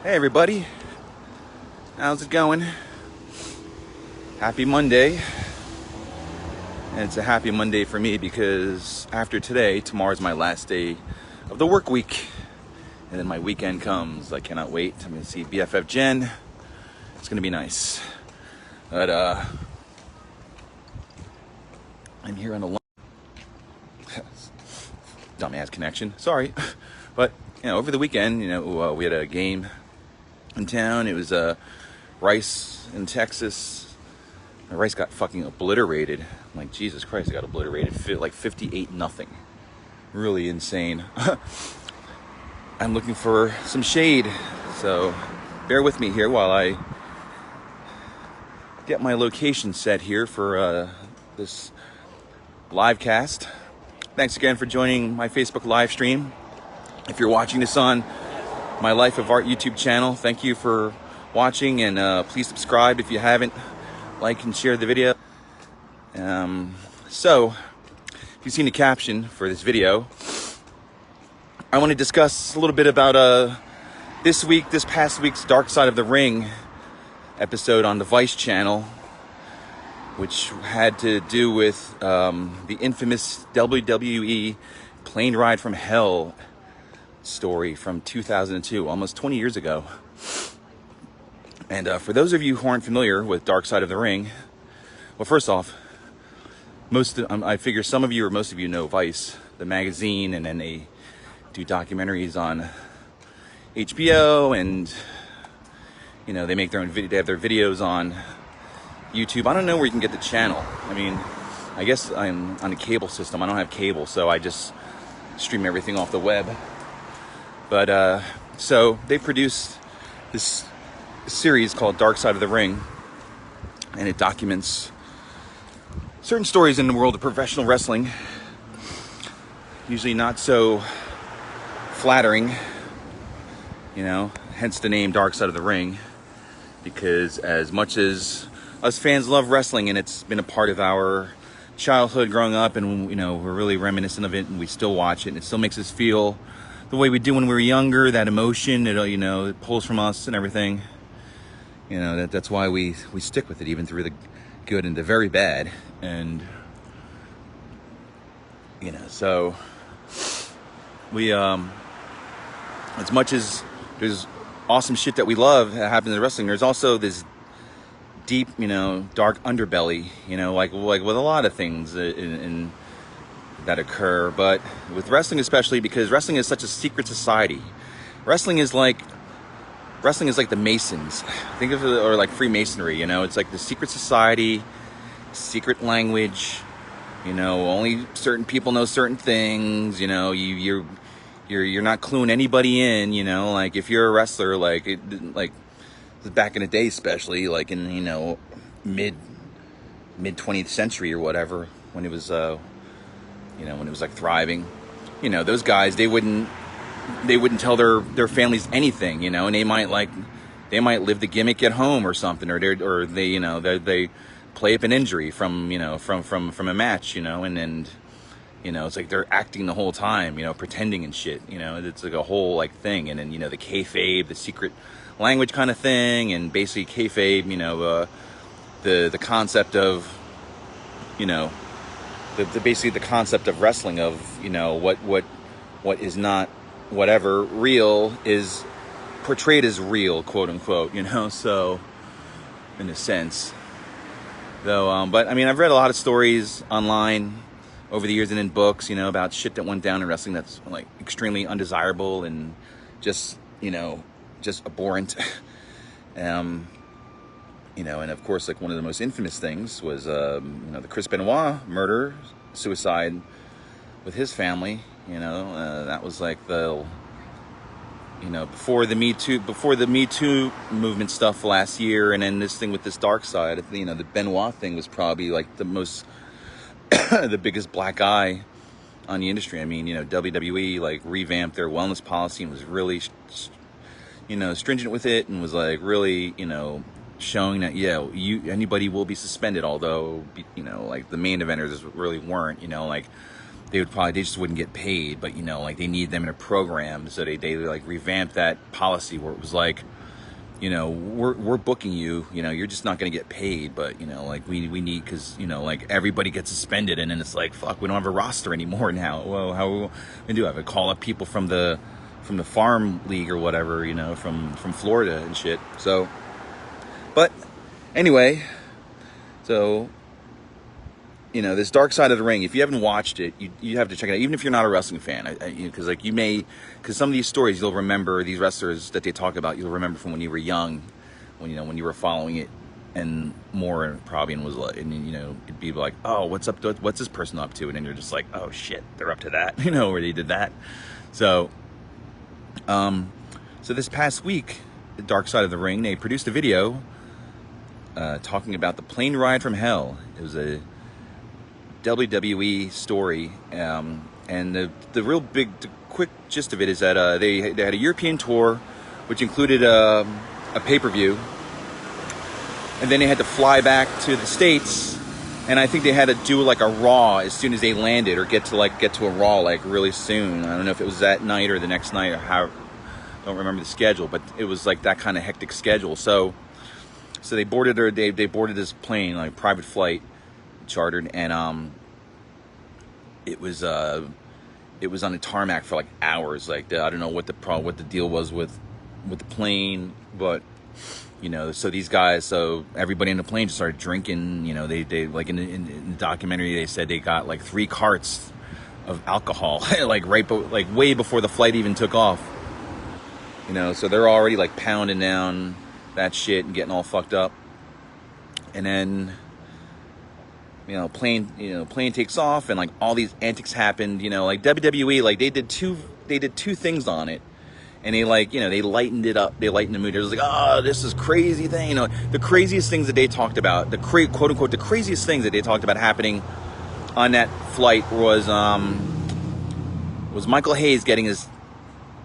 Hey everybody, how's it going? Happy Monday. And it's a happy Monday for me because after today, tomorrow's my last day of the work week. And then my weekend comes. I cannot wait. I'm going to see BFF Jen. It's going to be nice. But I'm here on a dumbass connection. Sorry. But, over the weekend, we had a game in town. It was Rice in Texas. Rice got fucking obliterated. I'm like, Jesus Christ, it got obliterated. Like 58-0. Really insane. I'm looking for some shade, so bear with me here while I get my location set here for this live cast. Thanks again for joining my Facebook live stream. If you're watching this on my Life of Art YouTube channel, thank you for watching, and please subscribe if you haven't. Like and share the video. So, if you've seen the caption for this video, I want to discuss a little bit about this past week's Dark Side of the Ring episode on the Vice channel, which had to do with the infamous WWE Plane Ride from Hell story from 2002, almost 20 years ago. And for those of you who aren't familiar with Dark Side of the Ring, well, first off, I figure some of you or most of you know Vice, the magazine, and then they do documentaries on HBO, and they make their own video. They have their videos on YouTube. I don't know where you can get the channel. I mean, I guess I'm on a cable system. I don't have cable, so I just stream everything off the web. But so they produced this series called Dark Side of the Ring, and it documents certain stories in the world of professional wrestling, usually not so flattering, hence the name Dark Side of the Ring, because as much as us fans love wrestling and it's been a part of our childhood growing up, and we're really reminiscent of it, and we still watch it, and it still makes us feel the way we do when we were younger, that emotion, it pulls from us and everything. That's why we stick with it, even through the good and the very bad. And, so we, as much as there's awesome shit that we love that happens in wrestling, there's also this deep, dark underbelly, like with a lot of things in that occur. But with wrestling especially, because wrestling is such a secret society. Wrestling is like the Masons. Think of it, or like Freemasonry, it's like the secret society, secret language, only certain people know certain things, you're not cluing anybody in, like if you're a wrestler, like back in the day, especially like in, mid 20th century or whatever, when it was, when it was like thriving, those guys, they wouldn't tell their families anything, and they might live the gimmick at home or something, or they play up an injury from a match, and it's like they're acting the whole time, pretending and shit, it's like a whole like thing. And then the kayfabe, the secret language kind of thing, and basically kayfabe, the concept of basically the concept of wrestling, of what is not whatever real is portrayed as real, quote unquote, so in a sense, though. But I mean, I've read a lot of stories online over the years and in books, about shit that went down in wrestling that's like extremely undesirable and just abhorrent. And of course, like one of the most infamous things was the Chris Benoit murder, suicide with his family. That was like before the Me Too movement stuff last year, and then this thing with this Dark Side. The Benoit thing was probably like the most the biggest black eye on the industry. I mean, WWE like revamped their wellness policy and was really stringent with it, and was like really showing that anybody will be suspended, although like the main eventers really weren't. Like they just wouldn't get paid, but, you know, like, they need them in a program, so they like revamped that policy where it was like, you know, we're booking you, you know, you're just not going to get paid, but, you know, like, we need, because, you know, like, everybody gets suspended, and then it's like, fuck, we don't have a roster anymore now. Well, how are we going to do? I have to call up people from the farm league or whatever, you know, from Florida and shit. So, but anyway, so, you know, this Dark Side of the Ring, if you haven't watched it, you have to check it out, even if you're not a wrestling fan, because like, because some of these stories you'll remember, these wrestlers that they talk about, you'll remember from when you were young, when, you know, when you were following it, and more probably, and was like, and, you know, it'd be like, oh, what's this person up to? And then you're just like, oh shit, they're up to that, you know, or they did that. So, so this past week, the Dark Side of the Ring, they produced a video talking about the plane ride from hell. It was a WWE story, and the real big, the quick gist of it is that they had a European tour, which included a pay-per-view, and then they had to fly back to the States, and I think they had to do like a Raw as soon as they landed, or get to a Raw like really soon. I don't know if it was that night or the next night, or how, I don't remember the schedule, but it was like that kind of hectic schedule. So they boarded they boarded this plane, like private flight, chartered, and it was on the tarmac for like hours. Like, I don't know what the deal was with the plane, but, you know, so these guys, so everybody in the plane just started drinking. You know, they like in the documentary, they said they got like 3 carts of alcohol like like way before the flight even took off. You know, so they're already like pounding down that shit and getting all fucked up. And then, plane takes off, and like all these antics happened, you know, like WWE, like they did two things on it, and they, like, you know, they lightened it up, they lightened the mood. It was like, oh, this is crazy thing, you know, the craziest things that they talked about, quote unquote, the craziest things that they talked about happening on that flight was Michael Hayes getting his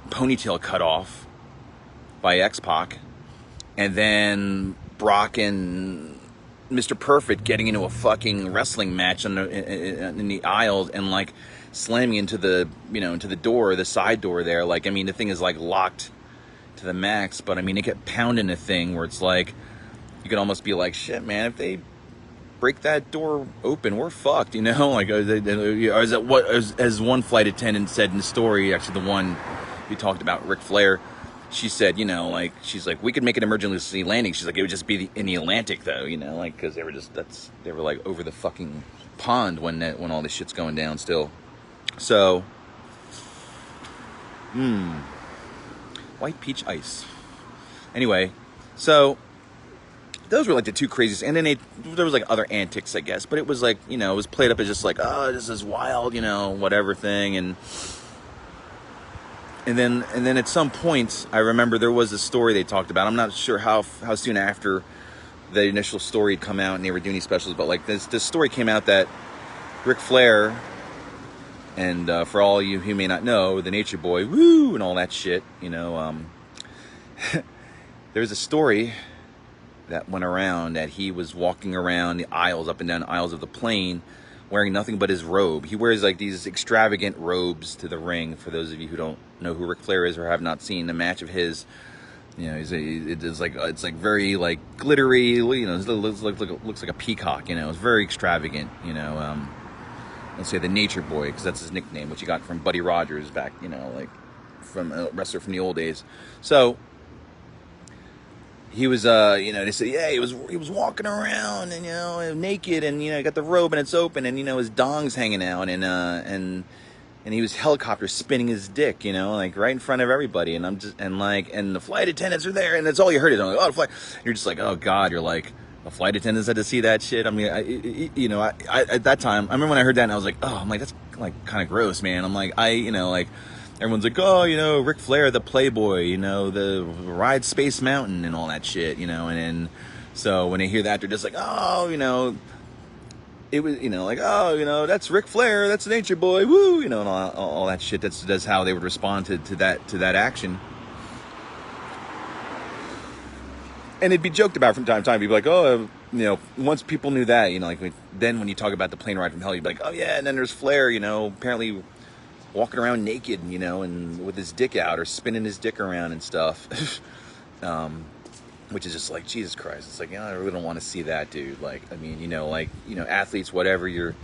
ponytail cut off by X-Pac, and then Brock and Mr. Perfect getting into a fucking wrestling match in the aisles, and like slamming into the, you know, into the door, the side door there. Like, I mean, the thing is like locked to the max, but I mean, they kept pounding the thing where it's like, you could almost be like, shit, man, if they break that door open, we're fucked, you know? Like, as one flight attendant said in the story, actually the one who talked about Ric Flair, she said, you know, like, she's like, we could make an emergency landing. She's like, it would just be in the Atlantic, though, you know, like, because they were like over the fucking pond when all this shit's going down still. So, white peach ice. Anyway, so those were like the 2 craziest, and then there was like other antics, I guess, but it was like, you know, it was played up as just like, oh, this is wild, you know, whatever thing, and then at some point, I remember there was a story they talked about. I'm not sure how soon after the initial story had come out and they were doing these specials, but like this story came out that Ric Flair, and for all you who may not know, the Nature Boy, woo, and all that shit, you know, there's a story that went around that he was walking around the aisles, up and down the aisles of the plane, wearing nothing but his robe. He wears like these extravagant robes to the ring. For those of you who don't know who Ric Flair is or have not seen a match of his, you know, it's like very like glittery, you know, it looks like a peacock, you know, it's very extravagant, you know. Let's say the Nature Boy, because that's his nickname, which he got from Buddy Rogers back, you know, like from a wrestler from the old days. So he was, you know, they said, yeah, he was walking around, and, you know, naked, and, you know, he got the robe and it's open, and, you know, his dong's hanging out, and he was helicopter spinning his dick, you know, like right in front of everybody, and and the flight attendants are there, and that's all you heard is, like, oh, the flight. You're just like, oh God, you're like, the flight attendants had to see that shit. I mean, I at that time, I remember when I heard that, and I was like, oh, I'm like, that's like kind of gross, man. I'm like, you know, like, everyone's like, oh, you know, Ric Flair, the Playboy, you know, the ride Space Mountain and all that shit, you know, and then, so when they hear that, they're just like, oh, you know, it was, you know, like, oh, you know, that's Ric Flair, that's the Nature Boy, woo, you know, and all that shit. That's how they would respond to that action. And it'd be joked about from time to time. People like, oh, once people knew that, like then when you talk about the plane ride from hell, you'd be like, oh yeah, and then there's Flair, apparently walking around naked, and with his dick out or spinning his dick around and stuff. Which is just like, Jesus Christ. It's like, I really don't want to see that, dude. Like, I mean, athletes, whatever, you're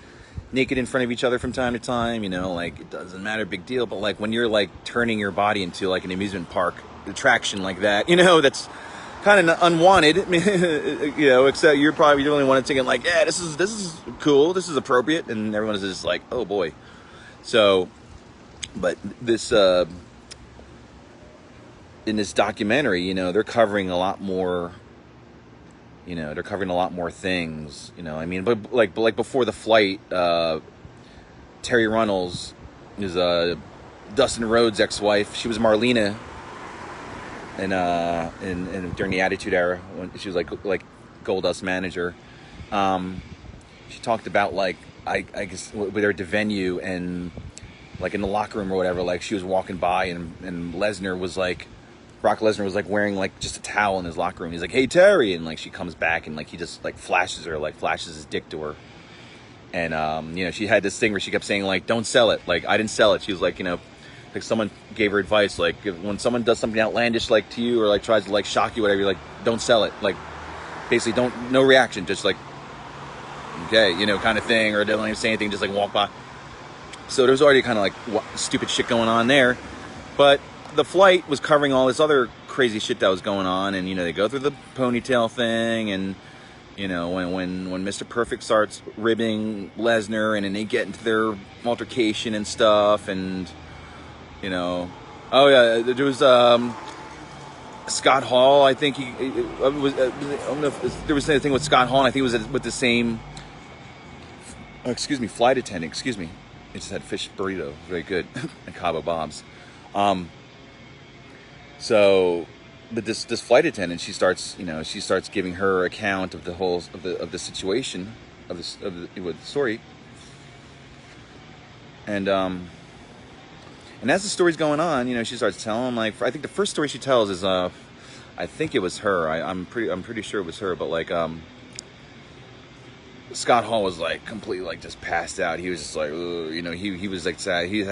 naked in front of each other from time to time, like, it doesn't matter, big deal. But like when you're like turning your body into like an amusement park attraction like that, that's kind of unwanted, except you're probably the only one that's thinking like, yeah, this is cool, this is appropriate, and everyone is just like, oh boy. So, but this, in this documentary, they're covering a lot more, they're covering a lot more things, I mean, but like before the flight, Terry Runnels is Dustin Rhodes' ex-wife. She was Marlena and during the Attitude Era when she was like Goldust's manager. She talked about like I guess with her to venue and like in the locker room or whatever, like she was walking by and Lesnar was like, Brock Lesnar was like wearing like just a towel in his locker room. He's like, hey Terry, and like she comes back and like he just like flashes his dick to her. And she had this thing where she kept saying like, don't sell it, like I didn't sell it. She was like, like someone gave her advice, like when someone does something outlandish like to you or like tries to like shock you, whatever, you're like, don't sell it, like basically no reaction, just like okay, kind of thing, or don't even say anything, just like walk by. So there was already kind of like stupid shit going on there, but the flight was covering all this other crazy shit that was going on, and they go through the ponytail thing, and when Mr. Perfect starts ribbing Lesnar, and then they get into their altercation and stuff, and oh yeah, there was Scott Hall. I think I don't know if there was anything with Scott Hall, and I think it was with the same. Flight attendant. Excuse me. It just had fish burrito, very good, and Cabo Bob's. So, but this flight attendant, she starts giving her account of the whole of the situation of the story, and as the story's going on, she starts telling like, I think the first story she tells is I think it was her. I'm pretty sure it was her, but like Scott Hall was like completely like just passed out. He was just like, he was like sad. He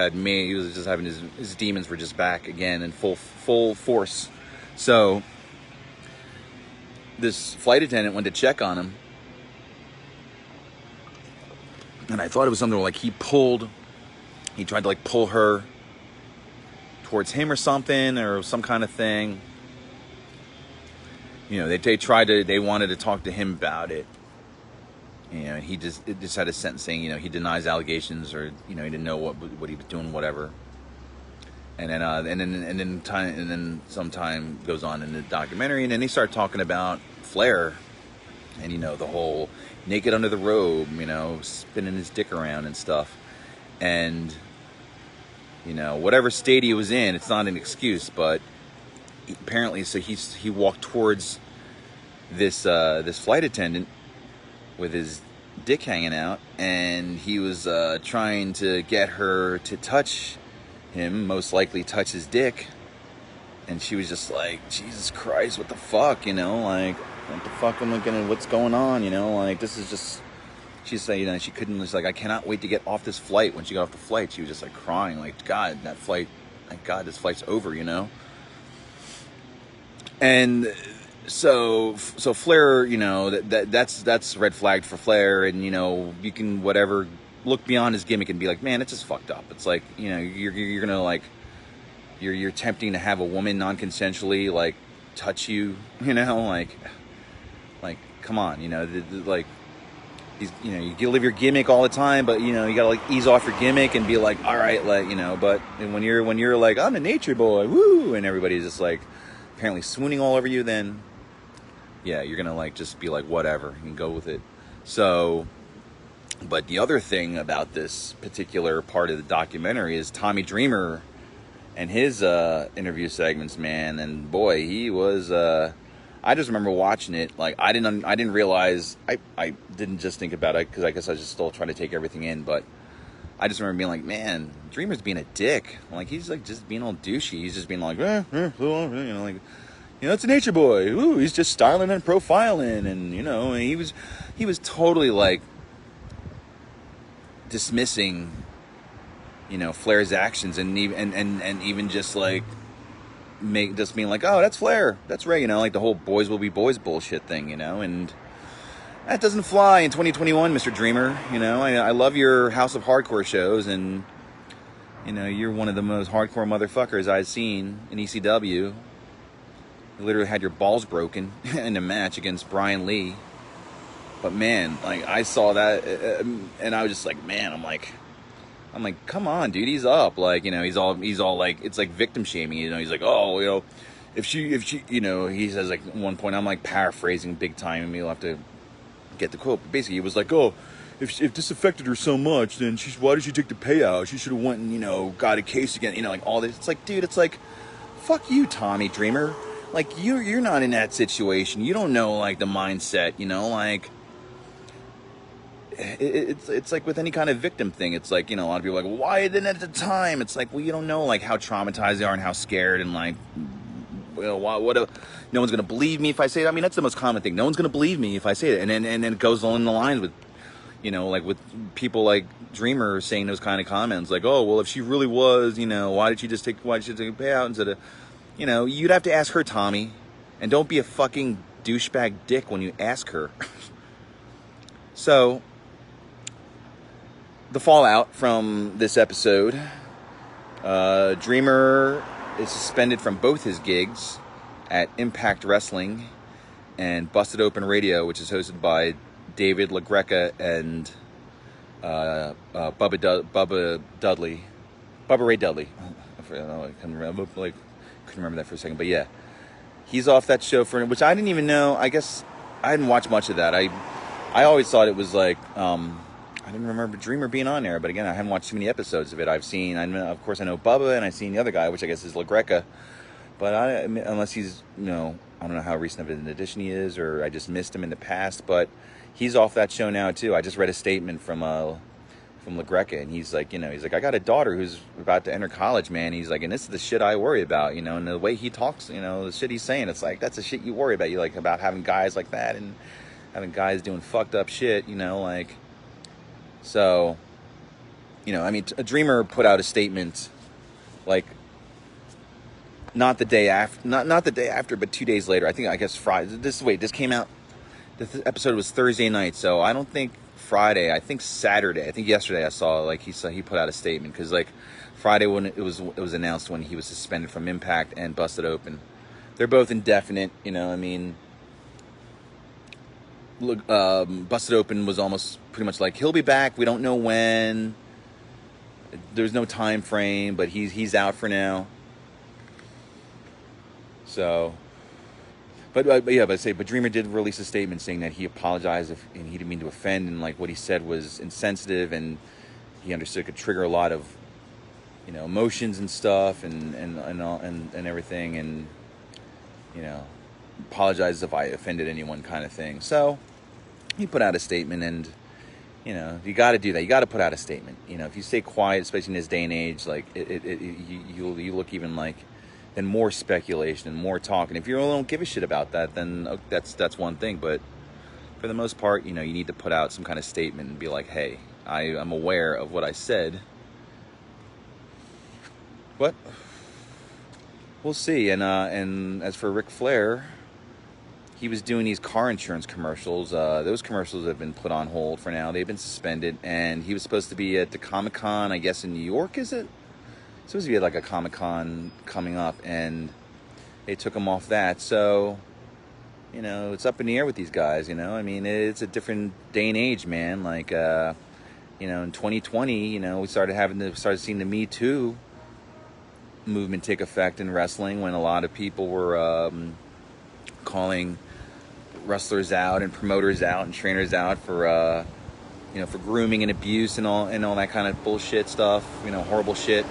was just having his demons were just back again in full force. So this flight attendant went to check on him, and I thought it was something like he tried to like pull her towards him or something, or some kind of thing. They wanted to talk to him about it. He just had a sentence saying, he denies allegations, or he didn't know what he was doing, whatever. And then some time goes on in the documentary, and then they start talking about Flair, and the whole naked under the robe, spinning his dick around and stuff, and whatever state he was in, it's not an excuse, but apparently, so he walked towards this flight attendant with his dick hanging out, and he was trying to get her to touch him, most likely touch his dick, and she was just like, Jesus Christ, what the fuck, like, what the fuck am I gonna, what's going on, like, this is just, she said, she couldn't, she's like, I cannot wait to get off this flight. When she got off the flight, she was just like crying, like, God, that flight, thank God this flight's over, and so Flair, that's red flagged for Flair, and you can whatever look beyond his gimmick and be like, man, it's just fucked up. It's like, you're gonna like, you're attempting to have a woman non-consensually like touch you, like come on, like you live your gimmick all the time, but you gotta like ease off your gimmick and be like, all right, like but when you're like, I'm a nature boy, woo, and everybody's just like apparently swooning all over you, then yeah, you're gonna like just be like, whatever, and go with it. So, but the other thing about this particular part of the documentary is Tommy Dreamer and his interview segments, man. And boy, he was. I just remember watching it. Like I didn't realize. I didn't just think about it because I guess I was just still trying to take everything in. But I just remember being like, man, Dreamer's being a dick. Like he's like just being all douchey. He's just being like, like. You know, it's a nature boy. Ooh, he's just styling and profiling, and you know, and he was totally like dismissing, you know, Flair's actions, and even just like just being like, oh, that's Flair, that's Ray, you know, like the whole boys will be boys bullshit thing, you know, and that doesn't fly in 2021, Mr. Dreamer. You know, I love your House of Hardcore shows, and you know, you're one of the most hardcore motherfuckers I've seen in ECW. You literally had your balls broken in a match against Brian Lee. But man, like I saw that, and I was just like, man, I'm like, come on, dude, he's up. Like, you know, he's all like, it's like victim shaming. You know, he's like, oh, you know, if she, you know, he says like at one point, I'm like paraphrasing big time, and you'll have to get the quote. But basically, he was like, oh, if this affected her so much, then why did she take the payout? She should have went and, you know, got a case again. You know, like all this. It's like, dude, it's like, fuck you, Tommy Dreamer. Like you're not in that situation. You don't know like the mindset. You know, like. It's like with any kind of victim thing. It's like, you know, a lot of people are like, why didn't at the time? It's like, well, you don't know like how traumatized they are and how scared and like, you know, no one's gonna believe me if I say it. I mean, that's the most common thing. No one's gonna believe me if I say it. And then it goes along the lines with, you know, like with people like Dreamer saying those kind of comments, like, oh, well, if she really was, you know, why did she take a payout instead of, you know, you'd have to ask her, Tommy, and don't be a fucking douchebag dick when you ask her. So. The fallout from this episode, Dreamer is suspended from both his gigs at Impact Wrestling and Busted Open Radio, which is hosted by David LaGreca and Bubba Ray Dudley. I couldn't remember that for a second, but yeah, he's off that show for which I didn't even know. I guess I hadn't watched much of that. I always thought it was like. I didn't remember Dreamer being on there, but again, I haven't watched too many episodes of it. Of course, I know Bubba, and I've seen the other guy, which I guess is LaGreca. But unless he's, you know, I don't know how recent of an addition he is, or I just missed him in the past. But he's off that show now too. I just read a statement from LaGreca, and he's like, I got a daughter who's about to enter college, man. He's like, and this is the shit I worry about, you know, and the way he talks, you know, the shit he's saying, it's like that's the shit you worry about. You like about having guys like that and having guys doing fucked up shit, you know, like. So, you know, I mean, a Dreamer put out a statement, like, not the day after, not the day after, but 2 days later. I guess Friday. This came out. This episode was Thursday night, so I don't think Friday. I think Saturday. I think yesterday I saw like he put out a statement because like Friday when it was announced when he was suspended from Impact and Busted Open. They're both indefinite. You know, I mean. Look, Busted Open was almost pretty much like he'll be back. We don't know when. There's no time frame, but he's out for now. So, but Dreamer did release a statement saying that he apologized and he didn't mean to offend, and like what he said was insensitive, and he understood it could trigger a lot of, you know, emotions and stuff and everything, and you know. Apologize if I offended anyone kind of thing. So he put out a statement, and you know, you got to do that. You got to put out a statement. You know, if you stay quiet, especially in this day and age, like you look even like then more speculation and more talk. And if you don't give a shit about that, then that's one thing. But for the most part, you know, you need to put out some kind of statement and be like, hey, I'm aware of what I said. But we'll see. And as for Ric Flair, he was doing these car insurance commercials. Those commercials have been put on hold for now. They've been suspended. And he was supposed to be at the Comic-Con, I guess, in New York, is it? Supposed to be at like a Comic-Con coming up. And they took him off that. So, you know, it's up in the air with these guys, you know. I mean, it's a different day and age, man. Like, you know, in 2020, you know, we started seeing the Me Too movement take effect in wrestling when a lot of people were calling wrestlers out and promoters out and trainers out for you know, for grooming and abuse and all that kind of bullshit stuff, you know, horrible shit.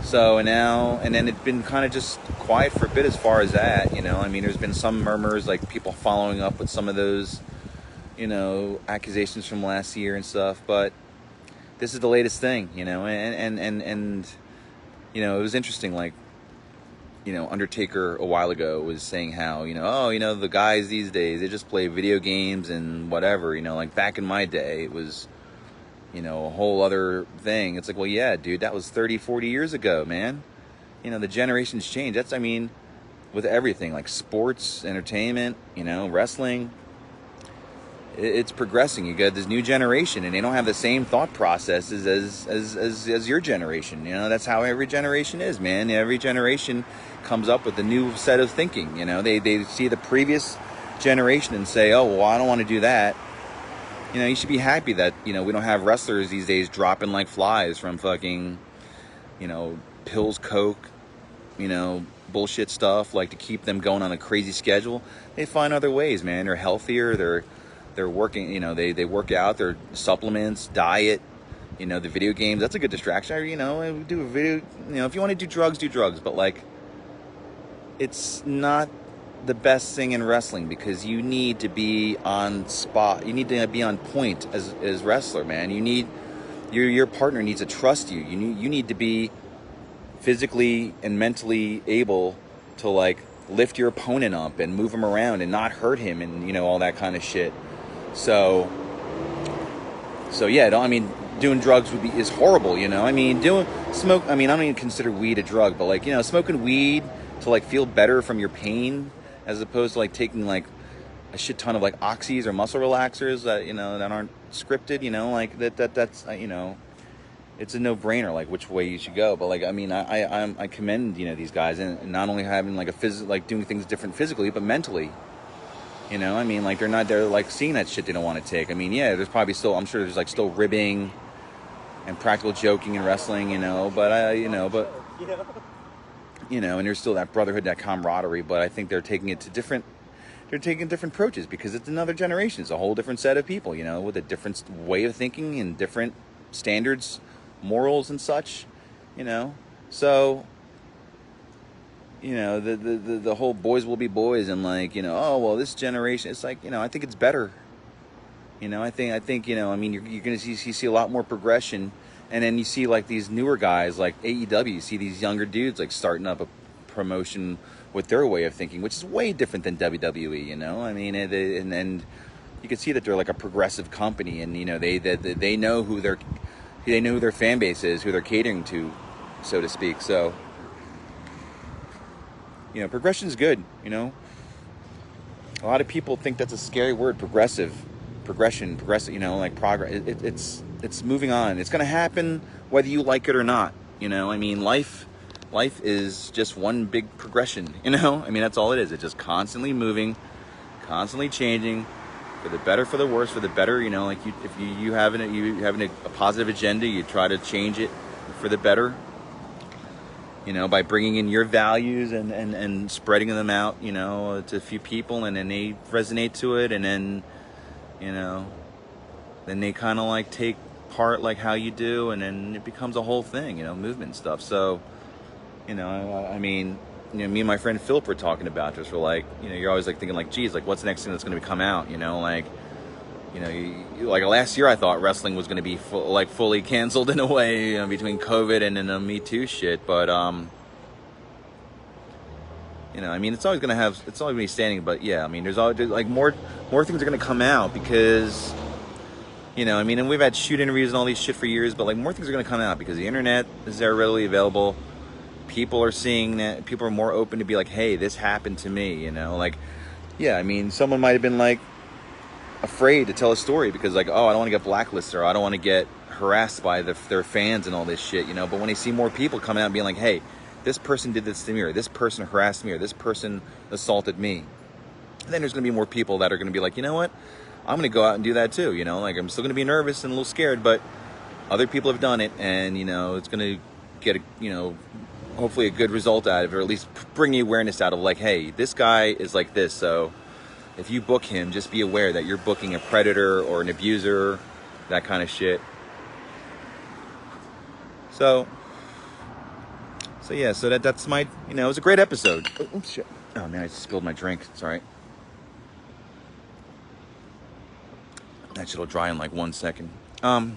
So and then it's been kind of just quiet for a bit as far as that, you know. I mean, there's been some murmurs, like people following up with some of those, you know, accusations from last year and stuff, but this is the latest thing, you know. And you know, it was interesting, like Undertaker a while ago was saying how, the guys these days, they just play video games and whatever, like back in my day, it was, a whole other thing. It's like, well, yeah, dude, that was 30, 40 years ago, man. The generations change. With everything, like sports, entertainment, wrestling, it's progressing. You got this new generation, and they don't have the same thought processes as your generation. That's how every generation is, man. Every generation comes up with a new set of thinking. They see the previous generation and say, oh, well, I don't want to do that. You should be happy that, we don't have wrestlers these days dropping like flies from fucking, pills, coke, bullshit stuff, like to keep them going on a crazy schedule. They find other ways, man. They're healthier. They're working, they work out, their supplements, diet, the video games. That's a good distraction. Do a video, if you want to do drugs, but like, it's not the best thing in wrestling, because you need to be on spot. You need to be on point as wrestler, man. You need, your partner needs to trust you. You need to be physically and mentally able to like lift your opponent up and move him around and not hurt him and all that kind of shit. So yeah, doing drugs is horrible. I don't even consider weed a drug, but like, smoking weed to like feel better from your pain, as opposed to like taking like a shit ton of like oxys or muscle relaxers that that aren't scripted, like that's it's a no-brainer, like which way you should go. But like, I commend these guys, and not only having like like doing things different physically, but mentally. Like they're like seeing that shit they don't want to take. Yeah, there's probably still, I'm sure there's like still ribbing and practical joking in wrestling, and there's still that brotherhood, that camaraderie. But I think they're taking different approaches, because it's another generation. It's a whole different set of people, with a different way of thinking and different standards, morals and such, so the whole boys will be boys, and like, oh, well, this generation, it's like, I think it's better. I think you're going to see a lot more progression. And then you see like these newer guys like AEW, you see these younger dudes like starting up a promotion with their way of thinking, which is way different than WWE, and you can see that they're like a progressive company, and they know who their fan base is, who they're catering to, so to speak. So progression's good. A lot of people think that's a scary word, progressive, like progress. It's moving on. It's going to happen whether you like it or not. Life is just one big progression. That's all it is. It's just constantly moving, constantly changing, for the better, for the worse, for the better. Like if you having a positive agenda, you try to change it for the better. By bringing in your values and spreading them out, to a few people, and then they resonate to it, and then, then they kind of like take part like how you do, and then it becomes a whole thing, movement stuff. So, me and my friend Philip were talking about this. We're like, you're always like thinking like, geez, like what's the next thing that's going to come out, like last year I thought wrestling was going to be fully canceled in a way, between COVID and then the Me Too shit. But it's always going to be standing. But yeah, there's always like more things are going to come out, because and we've had shoot interviews and all these shit for years, but like more things are going to come out because the internet is there readily available. People are seeing that. People are more open to be like, hey, this happened to me, someone might have been like afraid to tell a story because like, oh, I don't want to get blacklisted, or I don't want to get harassed by their fans and all this shit, but when they see more people coming out and being like, hey, this person did this to me, or this person harassed me, or this person assaulted me, then there's going to be more people that are going to be like, you know what, I'm going to go out and do that too, like I'm still going to be nervous and a little scared, but other people have done it, and it's going to get hopefully a good result out of it, or at least bring the awareness out of like, hey, this guy is like this, so if you book him, just be aware that you're booking a predator or an abuser, that kind of shit. So yeah, so that's my, it was a great episode. Oh, shit. Oh man, I spilled my drink. It's all right. That shit'll dry in like 1 second. It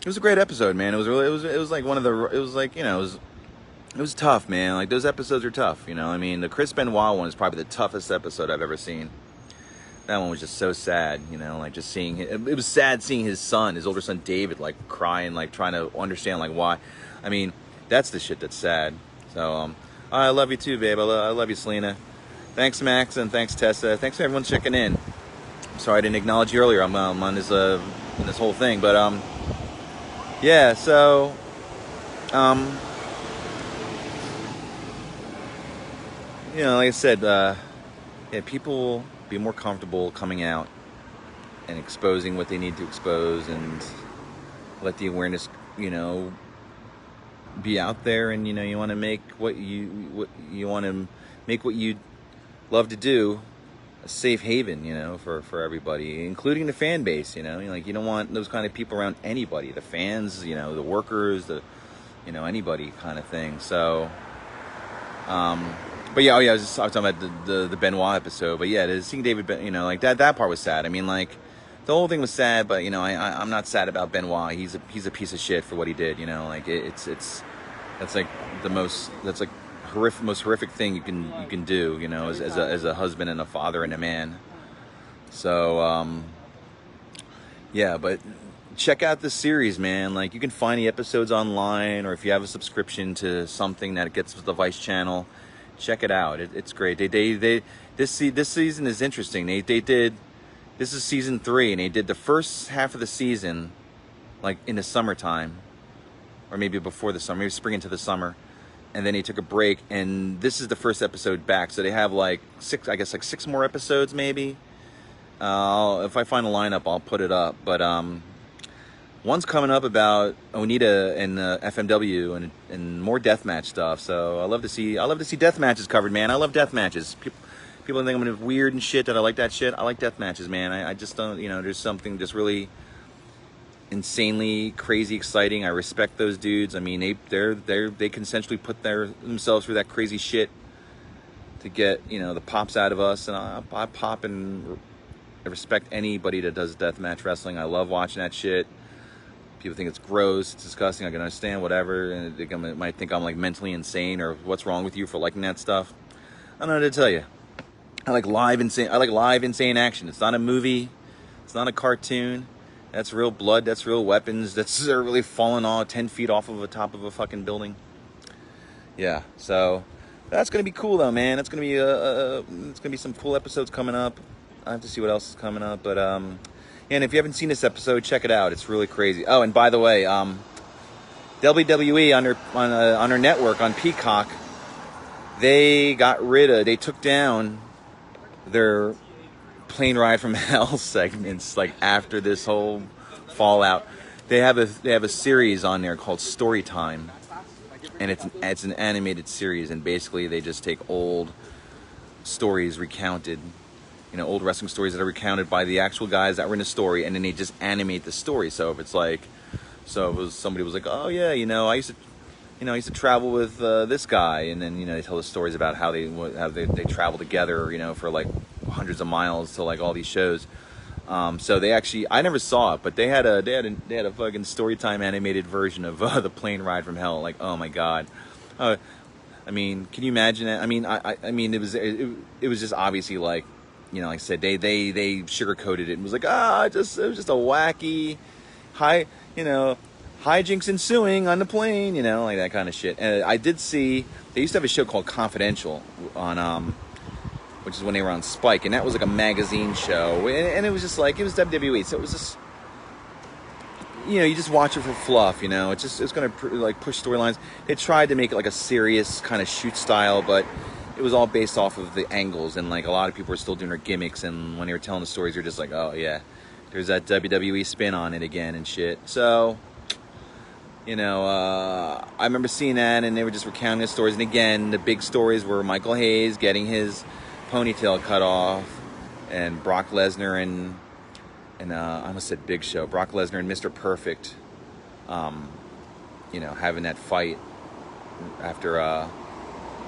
was a great episode, man. It was like one of the, it was like, it was It was tough, man. Like, those episodes are tough, you know. I mean, the Chris Benoit one is probably the toughest episode I've ever seen. That one was just so sad, you know, like just seeing it was sad seeing his son, his older son David, like crying, like trying to understand like why. I mean, that's the shit that's sad. So I love you too, babe. I love you, Selena. Thanks, Max, and thanks, Tessa. Thanks for everyone checking in. Sorry I didn't acknowledge you earlier. I'm on this in this whole thing, but yeah. So you know, like I said, yeah, people be more comfortable coming out and exposing what they need to expose, and let the awareness, you know, be out there. And you know, you want to make what you want to make what you love to do a safe haven, you know, for everybody, including the fan base. You know, like, you don't want those kind of people around anybody, the fans, you know, the workers, the, you know, anybody kind of thing. So but yeah, I was talking about the Benoit episode. But yeah, seeing David, you know, like that part was sad. I mean, like, the whole thing was sad, but you know, I'm not sad about Benoit. He's a piece of shit for what he did. You know, like that's like most horrific thing you can do. You know, as a husband and a father and a man. So yeah, but check out the series, man. Like, you can find the episodes online, or if you have a subscription to something that gets the Vice channel, check it out. It's great. This season is interesting. They did, this is season 3, and they did the first half of the season like in the summertime, or maybe before the summer, maybe spring into the summer, and then they took a break, and this is the first episode back. So they have like 6 more episodes maybe. If I find a lineup, I'll put it up. But one's coming up about Onita and FMW and more deathmatch stuff. So I love to see death matches covered, man. I love death matches. People think I'm weird and shit, that I like that shit. I like death matches, man. I just don't, you know, there's something just really insanely crazy exciting. I respect those dudes. I mean, they consensually put themselves through that crazy shit to get, you know, the pops out of us. And I pop and I respect anybody that does deathmatch wrestling. I love watching that shit. People think it's gross, it's disgusting, I can understand, whatever, and they might think I'm like mentally insane, or what's wrong with you for liking that stuff. I don't know what to tell you. I like live insane action. It's not a movie, it's not a cartoon. That's real blood, that's real weapons, they're really falling 10 feet off of the top of a fucking building. Yeah, so that's gonna be cool though, man. It's gonna be some cool episodes coming up. I have to see what else is coming up, but and if you haven't seen this episode, check it out. It's really crazy. Oh, and by the way, WWE on their network on Peacock, they took down their plane ride from hell segments. Like, after this whole fallout, they have a series on there called Storytime, and it's an animated series, and basically they just take old stories recounted. You know, old wrestling stories that are recounted by the actual guys that were in the story, and then they just animate the story. So if it's like, somebody was like, oh yeah, you know, I used to travel with this guy, and then, you know, they tell the stories about how they travel together, you know, for like hundreds of miles to like all these shows. So they actually, I never saw it, but they had a fucking Storytime animated version of the plane ride from hell. Like, oh my god. I mean, can you imagine it? I mean, I mean, it was just obviously like, you know, like I said, they sugarcoated it and was like, it was just a wacky hijinks ensuing on the plane, you know, like that kind of shit. And I did see, they used to have a show called Confidential on, which is when they were on Spike, and that was like a magazine show, and it was just like, it was WWE, so it was just, you know, you just watch it for fluff, you know. It's going to like push storylines. They tried to make it like a serious kind of shoot style, but it was all based off of the angles, and like a lot of people were still doing their gimmicks, and when they were telling the stories, you're just like, oh yeah, there's that WWE spin on it again and shit. So, you know, I remember seeing that, and they were just recounting the stories, and again, the big stories were Michael Hayes getting his ponytail cut off, and Brock Lesnar and I almost said Big Show, Brock Lesnar and Mr. Perfect, you know, having that fight after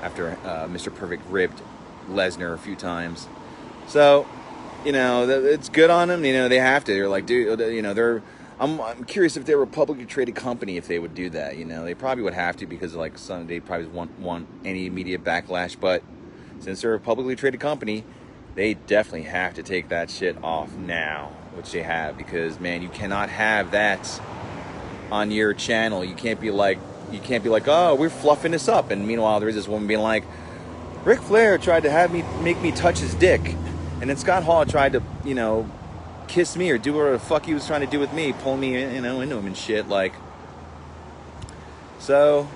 Mr. Perfect ribbed Lesnar a few times. So, you know, it's good on them. You know, they have to. They're like, dude, you know, they're I'm curious if they were a publicly traded company, if they would do that. You know, they probably would have to because like they probably want any immediate backlash. But since they're a publicly traded company, they definitely have to take that shit off now, which they have, because man, you cannot have that on your channel. You can't be like, oh, we're fluffing this up, and meanwhile there is this woman being like, Ric Flair tried to make me touch his dick, and then Scott Hall tried to, you know, kiss me or do whatever the fuck he was trying to do with me, pull me, you know, into him and shit. Like, so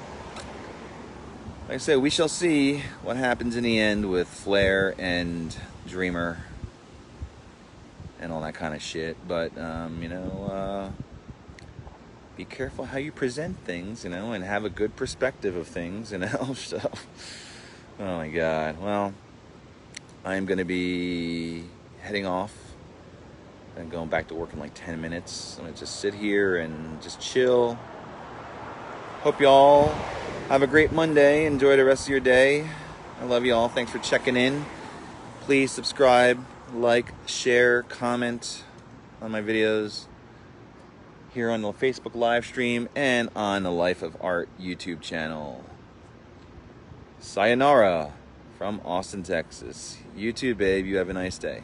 like I said, we shall see what happens in the end with Flair and Dreamer and all that kind of shit. But you know, be careful how you present things, you know, and have a good perspective of things, you know. So, oh my God. Well, I'm gonna be heading off and going back to work in like 10 minutes. I'm gonna just sit here and just chill. Hope y'all have a great Monday. Enjoy the rest of your day. I love y'all. Thanks for checking in. Please subscribe, like, share, comment on my videos here on the Facebook live stream and on the Life of Art YouTube channel. Sayonara from Austin, Texas. You too, babe. You have a nice day.